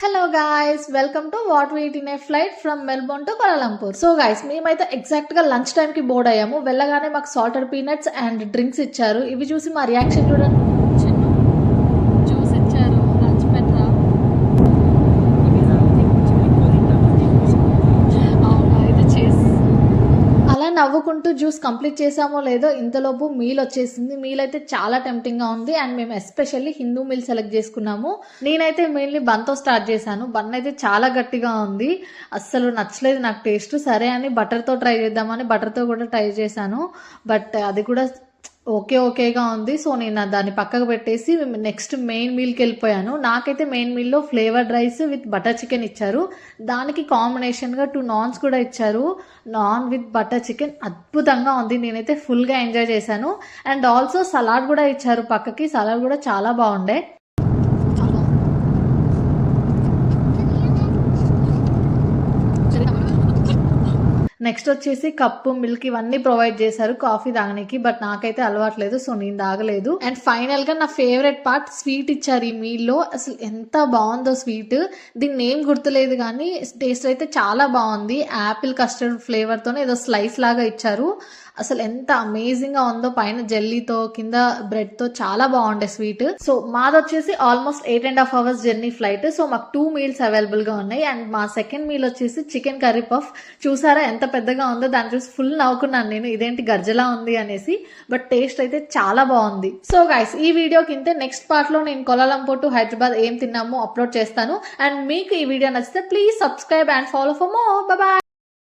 Hello guys, welcome to what we eat in a flight from Melbourne to Kuala Lumpur. So guys, మేమైతే exact గా lunch time కి board అయ్యాము. వెళ్ళగానే మాకు salted peanuts and drinks ఇచ్చారు. ఇవి చూసి మా రియాక్షన్ చూడండి. జ్యూస్ ఇచ్చారు, లంచ్ పెట్టా. అలా నవ్వుకుంటూ జ్యూస్ కంప్లీట్ చేసామో లేదో ఇంతలోపు మీల్ వచ్చేసింది. మీల్ అయితే చాలా టెంప్టింగ్ గా ఉంది అండ్ మేము ఎస్పెషల్లీ హిందూ మీల్ సెలెక్ట్ చేసుకున్నాము. నేనైతే మెయిన్లీ బన్తో స్టార్ట్ చేశాను. బన్ అయితే చాలా గట్టిగా ఉంది, అస్సలు నచ్చలేదు నాకు టేస్ట్. సరే అని బటర్తో ట్రై చేద్దామని బటర్తో కూడా ట్రై చేశాను, బట్ అది కూడా ఓకేగా ఉంది. సో నేను దాన్ని పక్కకు పెట్టేసి నెక్స్ట్ మెయిన్ మీల్కి వెళ్ళిపోయాను. నాకైతే మెయిన్ మీల్లో flavoured rice with butter chicken ఇచ్చారు. దానికి కాంబినేషన్గా 2 నాన్స్ కూడా ఇచ్చారు. నాన్ విత్ బటర్ చికెన్ అద్భుతంగా ఉంది, నేనైతే ఫుల్గా ఎంజాయ్ చేశాను. అండ్ ఆల్సో సలాడ్ కూడా ఇచ్చారు పక్కకి, సలాడ్ కూడా చాలా బాగుండే. నెక్స్ట్ వచ్చేసి కప్పు, మిల్క్ ఇవన్నీ ప్రొవైడ్ చేశారు కాఫీ తాగడానికి, బట్ నాకైతే అలవాట్లేదు, సో నేను తాగలేదు. అండ్ ఫైనల్ గా నా ఫేవరెట్ పార్ట్ స్వీట్ ఇచ్చారు ఈ మీల్ లో. అసలు ఎంత బాగుందో స్వీట్, దీని నేమ్ గుర్తులేదు కానీ టేస్ట్ అయితే చాలా బాగుంది. యాపిల్ కస్టర్డ్ ఫ్లేవర్ తోనే ఏదో స్లైస్ లాగా ఇచ్చారు. అసలు ఎంత అమేజింగ్ గా ఉందో, పైన జెల్లీతో కింద బ్రెడ్ తో చాలా బాగుండే స్వీట్. సో మాది వచ్చేసి almost 8.5 hours journey flight. So మాకు 2 meals అవైలబుల్ గా ఉన్నాయి. అండ్ మా సెకండ్ మీల్ వచ్చేసి చికెన్ కర్రీ పఫ్. చూసారా ఎంత పెద్దగా ఉందో, దాన్ని చూసి ఫుల్ నవ్వుకున్నాను నేను, ఇదేంటి గర్జలా ఉంది అనేసి. బట్ టేస్ట్ అయితే చాలా బాగుంది. సో గైస్, ఈ వీడియో కింద నెక్స్ట్ పార్ట్ లో నేను కోలాలంపూర్ టు హైదరాబాద్ ఏం తిన్నామో అప్లోడ్ చేస్తాను. అండ్ మీకు ఈ వీడియో నచ్చితే please subscribe and follow for more. Bye.